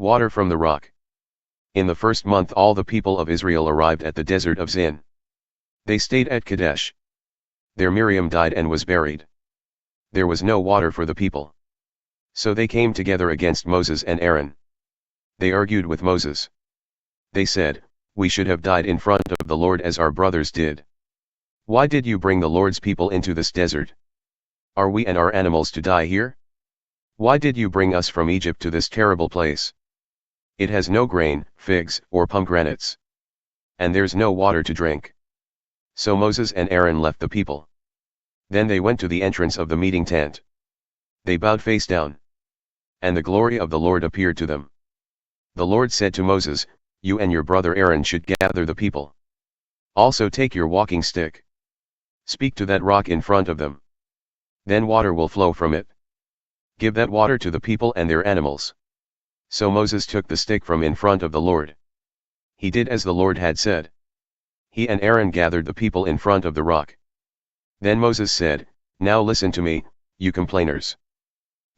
Water from the rock. In the first month all the people of Israel arrived at the Desert of Zin. They stayed at Kadesh. There Miriam died and was buried. There was no water for the people. So they came together against Moses and Aaron. They argued with Moses. They said, "We should have died in front of the Lord as our brothers did. Why did you bring the Lord's people into this desert? Are we and our animals to die here? Why did you bring us from Egypt to this terrible place? It has no grain, figs, or pomegranates. And there's no water to drink." So Moses and Aaron left the people. Then they went to the entrance of the meeting tent. They bowed face down. And the glory of the Lord appeared to them. The Lord said to Moses, "You and your brother Aaron should gather the people. Also take your walking stick. Speak to that rock in front of them. Then water will flow from it. Give that water to the people and their animals." So Moses took the stick from in front of the Lord. He did as the Lord had said. He and Aaron gathered the people in front of the rock. Then Moses said, "Now listen to me, you complainers.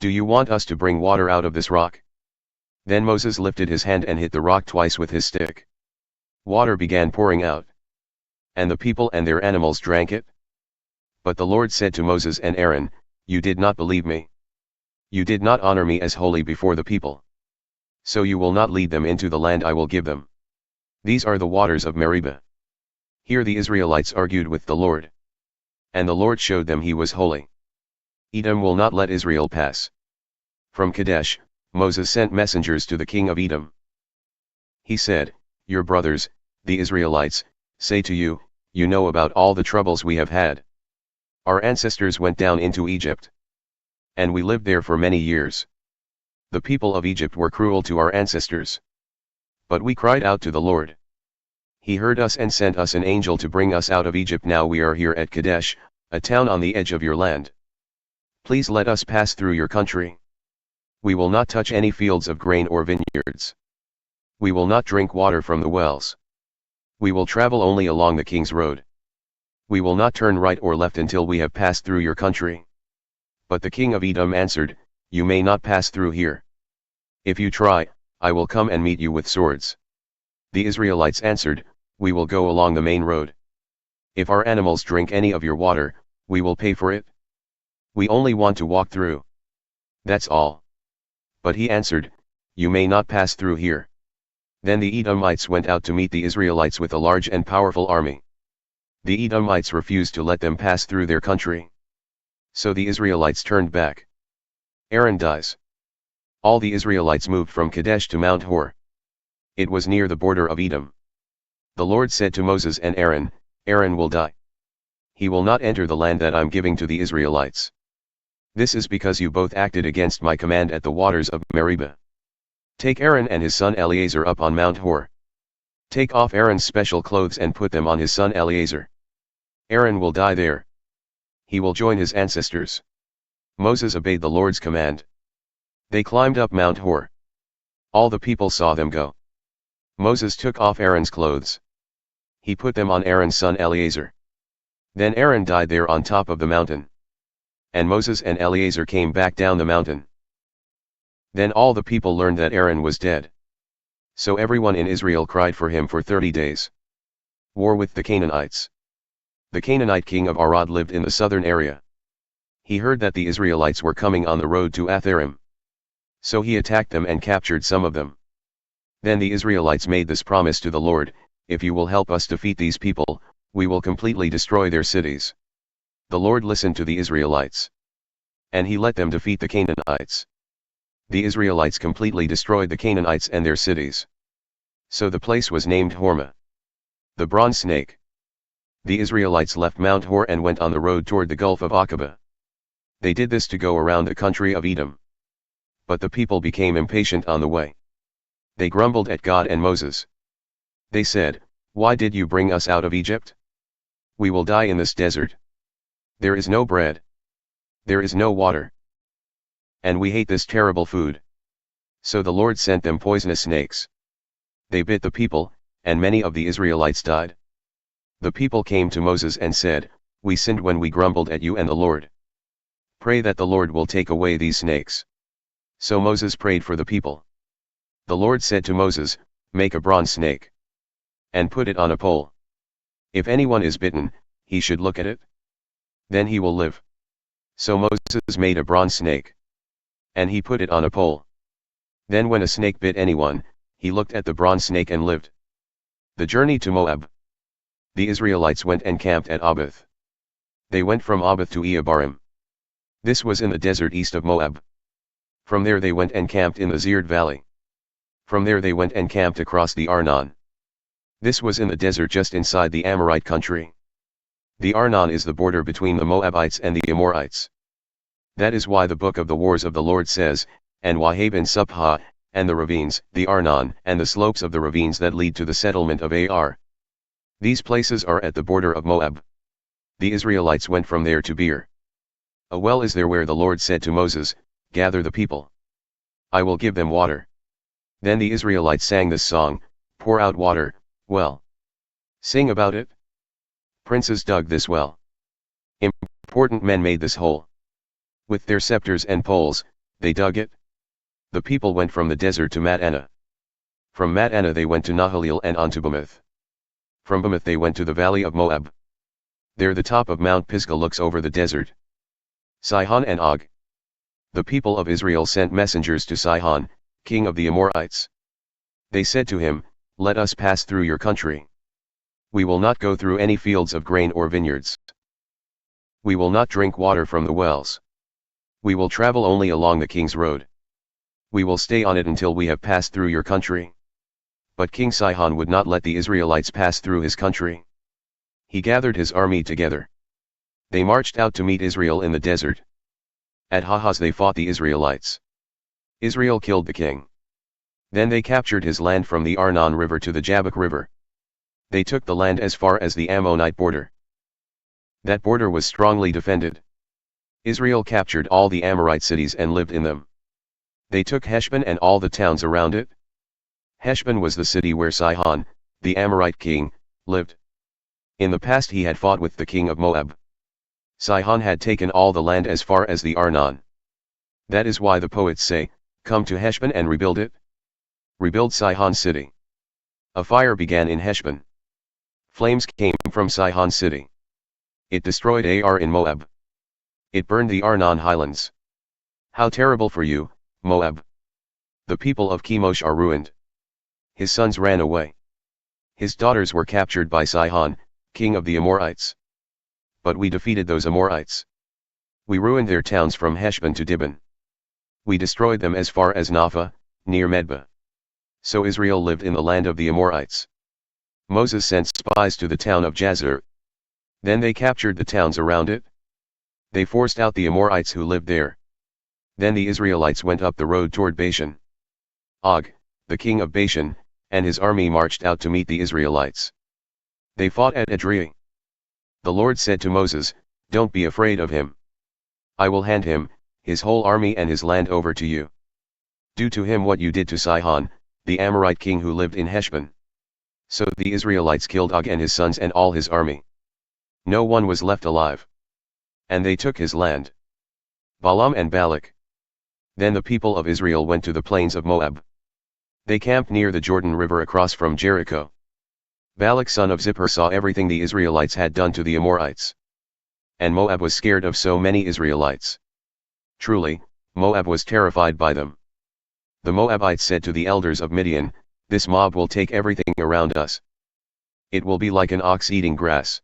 Do you want us to bring water out of this rock?" Then Moses lifted his hand and hit the rock twice with his stick. Water began pouring out. And the people and their animals drank it. But the Lord said to Moses and Aaron, "You did not believe me. You did not honor me as holy before the people. So you will not lead them into the land I will give them. These are the waters of Meribah." Here the Israelites argued with the Lord. And the Lord showed them he was holy. Edom will not let Israel pass. From Kadesh, Moses sent messengers to the king of Edom. He said, "Your brothers, the Israelites, say to you, you know about all the troubles we have had. Our ancestors went down into Egypt. And we lived there for many years. The people of Egypt were cruel to our ancestors. But we cried out to the Lord. He heard us and sent us an angel to bring us out of Egypt. Now we are here at Kadesh, a town on the edge of your land. Please let us pass through your country. We will not touch any fields of grain or vineyards. We will not drink water from the wells. We will travel only along the king's road. We will not turn right or left until we have passed through your country." But the king of Edom answered, "You may not pass through here. If you try, I will come and meet you with swords." The Israelites answered, "We will go along the main road. If our animals drink any of your water, we will pay for it. We only want to walk through. That's all." But he answered, "You may not pass through here." Then the Edomites went out to meet the Israelites with a large and powerful army. The Edomites refused to let them pass through their country. So the Israelites turned back. Aaron dies. All the Israelites moved from Kadesh to Mount Hor. It was near the border of Edom. The Lord said to Moses and Aaron, "Aaron will die. He will not enter the land that I'm giving to the Israelites. This is because you both acted against my command at the waters of Meribah. Take Aaron and his son Eleazar up on Mount Hor. Take off Aaron's special clothes and put them on his son Eleazar. Aaron will die there. He will join his ancestors." Moses obeyed the Lord's command. They climbed up Mount Hor. All the people saw them go. Moses took off Aaron's clothes. He put them on Aaron's son Eleazar. Then Aaron died there on top of the mountain. And Moses and Eleazar came back down the mountain. Then all the people learned that Aaron was dead. So everyone in Israel cried for him for 30 days. War with the Canaanites. The Canaanite king of Arad lived in the southern area. He heard that the Israelites were coming on the road to Atharim. So he attacked them and captured some of them. Then the Israelites made this promise to the Lord, "If you will help us defeat these people, we will completely destroy their cities." The Lord listened to the Israelites. And he let them defeat the Canaanites. The Israelites completely destroyed the Canaanites and their cities. So the place was named Hormah. The bronze snake. The Israelites left Mount Hor and went on the road toward the Gulf of Aqaba. They did this to go around the country of Edom. But the people became impatient on the way. They grumbled at God and Moses. They said, "Why did you bring us out of Egypt? We will die in this desert. There is no bread. There is no water. And we hate this terrible food." So the Lord sent them poisonous snakes. They bit the people, and many of the Israelites died. The people came to Moses and said, "We sinned when we grumbled at you and the Lord. Pray that the Lord will take away these snakes." So Moses prayed for the people. The Lord said to Moses, "Make a bronze snake, and put it on a pole. If anyone is bitten, he should look at it. Then he will live." So Moses made a bronze snake, and he put it on a pole. Then when a snake bit anyone, he looked at the bronze snake and lived. The journey to Moab. The Israelites went and camped at Abath. They went from Abath to Eabarim. This was in the desert east of Moab. From there they went and camped in the Zered valley. From there they went and camped across the Arnon. This was in the desert just inside the Amorite country. The Arnon is the border between the Moabites and the Amorites. That is why the book of the wars of the Lord says, "And Wahab and Subha, and the ravines, the Arnon, and the slopes of the ravines that lead to the settlement of Ar." These places are at the border of Moab. The Israelites went from there to Beer. A well is there where the Lord said to Moses, "Gather the people. I will give them water." Then the Israelites sang this song, "Pour out water, well. Sing about it." Princes dug this well. Important men made this hole. With their scepters and poles, they dug it. The people went from the desert to Matana. From Matana they went to Nahalil and on to Bamoth. From Bamoth they went to the valley of Moab. There the top of Mount Pisgah looks over the desert. Sihon and Og. The people of Israel sent messengers to Sihon, king of the Amorites. They said to him, "Let us pass through your country. We will not go through any fields of grain or vineyards. We will not drink water from the wells. We will travel only along the king's road. We will stay on it until we have passed through your country." But King Sihon would not let the Israelites pass through his country. He gathered his army together. They marched out to meet Israel in the desert. At Hahaz they fought the Israelites. Israel killed the king. Then they captured his land from the Arnon River to the Jabbok River. They took the land as far as the Ammonite border. That border was strongly defended. Israel captured all the Amorite cities and lived in them. They took Heshbon and all the towns around it. Heshbon was the city where Sihon, the Amorite king, lived. In the past he had fought with the king of Moab. Sihon had taken all the land as far as the Arnon. That is why the poets say, "Come to Heshbon and rebuild it. Rebuild Sihon's city." A fire began in Heshbon. Flames came from Sihon's city. It destroyed Ar in Moab. It burned the Arnon highlands. How terrible for you, Moab! The people of Chemosh are ruined. His sons ran away. His daughters were captured by Sihon, king of the Amorites. But we defeated those Amorites. We ruined their towns from Heshbon to Dibon. We destroyed them as far as Napha, near Medba. So Israel lived in the land of the Amorites. Moses sent spies to the town of Jazer. Then they captured the towns around it. They forced out the Amorites who lived there. Then the Israelites went up the road toward Bashan. Og, the king of Bashan, and his army marched out to meet the Israelites. They fought at Edrei. The Lord said to Moses, "Don't be afraid of him. I will hand him, his whole army and his land over to you. Do to him what you did to Sihon, the Amorite king who lived in Heshbon." So the Israelites killed Og and his sons and all his army. No one was left alive. And they took his land. Balaam and Balak. Then the people of Israel went to the plains of Moab. They camped near the Jordan River across from Jericho. Balak son of Zippor saw everything the Israelites had done to the Amorites. And Moab was scared of so many Israelites. Truly, Moab was terrified by them. The Moabites said to the elders of Midian, "This mob will take everything around us. It will be like an ox eating grass."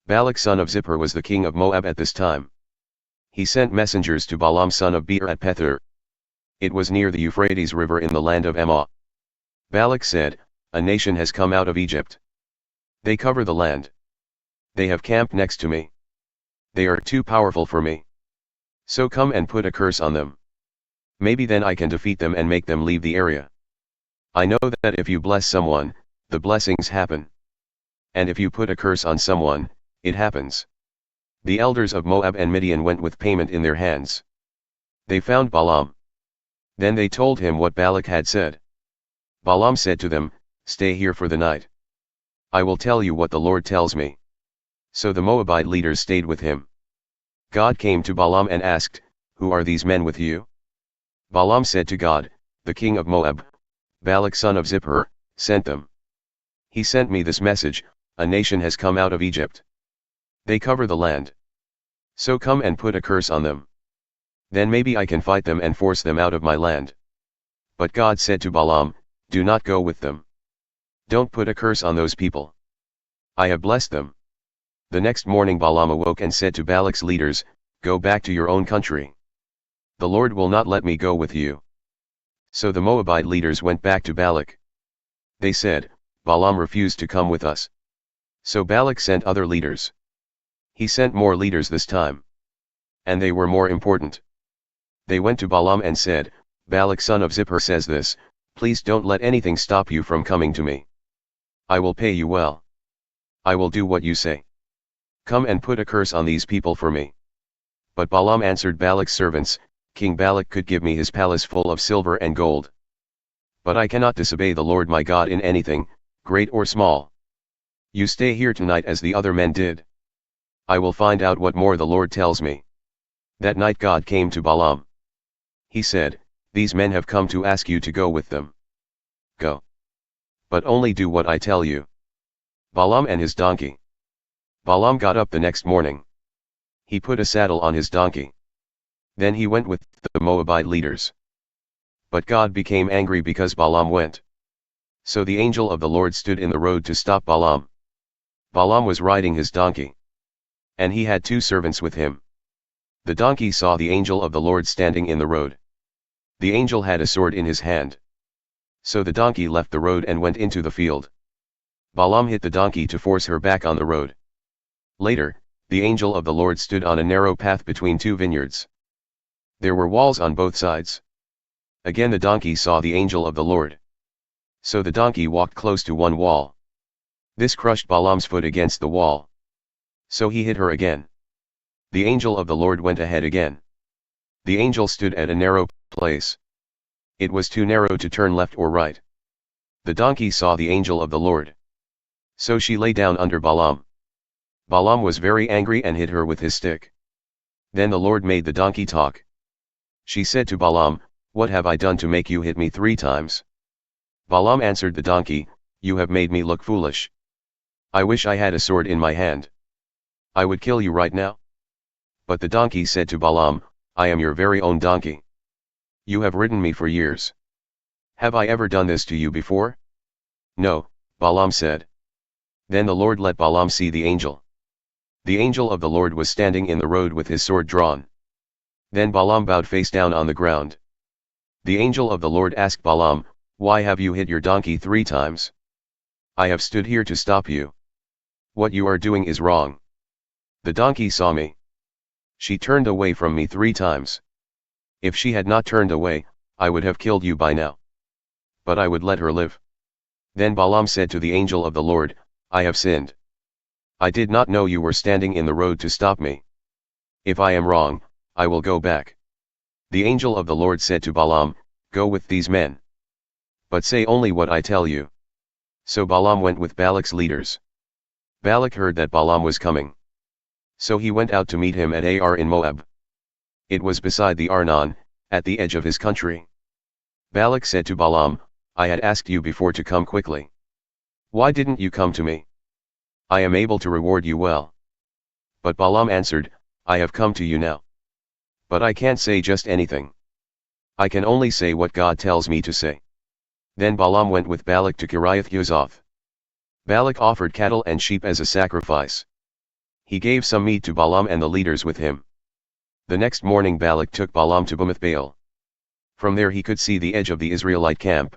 Balak son of Zippor was the king of Moab at this time. He sent messengers to Balaam son of Beor at Pethor. It was near the Euphrates River in the land of Ammah. Balak said, "A nation has come out of Egypt. They cover the land. They have camped next to me. They are too powerful for me. So come and put a curse on them. Maybe then I can defeat them and make them leave the area. I know that if you bless someone, the blessings happen. And if you put a curse on someone, it happens." The elders of Moab and Midian went with payment in their hands. They found Balaam. Then they told him what Balak had said. Balaam said to them, "Stay here for the night. I will tell you what the Lord tells me." So the Moabite leaders stayed with him. God came to Balaam and asked, "Who are these men with you?" Balaam said to God, "The king of Moab, Balak son of Zippor, sent them. He sent me this message, a nation has come out of Egypt. They cover the land. So come and put a curse on them. Then maybe I can fight them and force them out of my land. But God said to Balaam, do not go with them. Don't put a curse on those people. I have blessed them. The next morning Balaam awoke and said to Balak's leaders, go back to your own country. The Lord will not let me go with you. So the Moabite leaders went back to Balak. They said, Balaam refused to come with us. So Balak sent other leaders. He sent more leaders this time. And they were more important. They went to Balaam and said, Balak son of Zippor says this, please don't let anything stop you from coming to me. I will pay you well. I will do what you say. Come and put a curse on these people for me. But Balaam answered Balak's servants, King Balak could give me his palace full of silver and gold. But I cannot disobey the Lord my God in anything, great or small. You stay here tonight as the other men did. I will find out what more the Lord tells me. That night God came to Balaam. He said, these men have come to ask you to go with them. Go. But only do what I tell you. Balaam and his donkey. Balaam got up the next morning. He put a saddle on his donkey. Then he went with the Moabite leaders. But God became angry because Balaam went. So the angel of the Lord stood in the road to stop Balaam. Balaam was riding his donkey. And he had 2 servants with him. The donkey saw the angel of the Lord standing in the road. The angel had a sword in his hand. So the donkey left the road and went into the field. Balaam hit the donkey to force her back on the road. Later, the angel of the Lord stood on a narrow path between 2 vineyards. There were walls on both sides. Again the donkey saw the angel of the Lord. So the donkey walked close to one wall. This crushed Balaam's foot against the wall. So he hit her again. The angel of the Lord went ahead again. The angel stood at a narrow place. It was too narrow to turn left or right. The donkey saw the angel of the Lord. So she lay down under Balaam. Balaam was very angry and hit her with his stick. Then the Lord made the donkey talk. She said to Balaam, what have I done to make you hit me 3 times? Balaam answered the donkey, you have made me look foolish. I wish I had a sword in my hand. I would kill you right now. But the donkey said to Balaam, I am your very own donkey. You have ridden me for years. Have I ever done this to you before? No, Balaam said. Then the Lord let Balaam see the angel. The angel of the Lord was standing in the road with his sword drawn. Then Balaam bowed face down on the ground. The angel of the Lord asked Balaam, why have you hit your donkey 3 times? I have stood here to stop you. What you are doing is wrong. The donkey saw me. She turned away from me 3 times. If she had not turned away, I would have killed you by now. But I would let her live. Then Balaam said to the angel of the Lord, I have sinned. I did not know you were standing in the road to stop me. If I am wrong, I will go back. The angel of the Lord said to Balaam, go with these men. But say only what I tell you. So Balaam went with Balak's leaders. Balak heard that Balaam was coming. So he went out to meet him at Ar in Moab. It was beside the Arnon, at the edge of his country. Balak said to Balaam, I had asked you before to come quickly. Why didn't you come to me? I am able to reward you well. But Balaam answered, I have come to you now. But I can't say just anything. I can only say what God tells me to say. Then Balaam went with Balak to Kiriath-Huzoth. Balak offered cattle and sheep as a sacrifice. He gave some meat to Balaam and the leaders with him. The next morning Balak took Balaam to Baal. From there he could see the edge of the Israelite camp.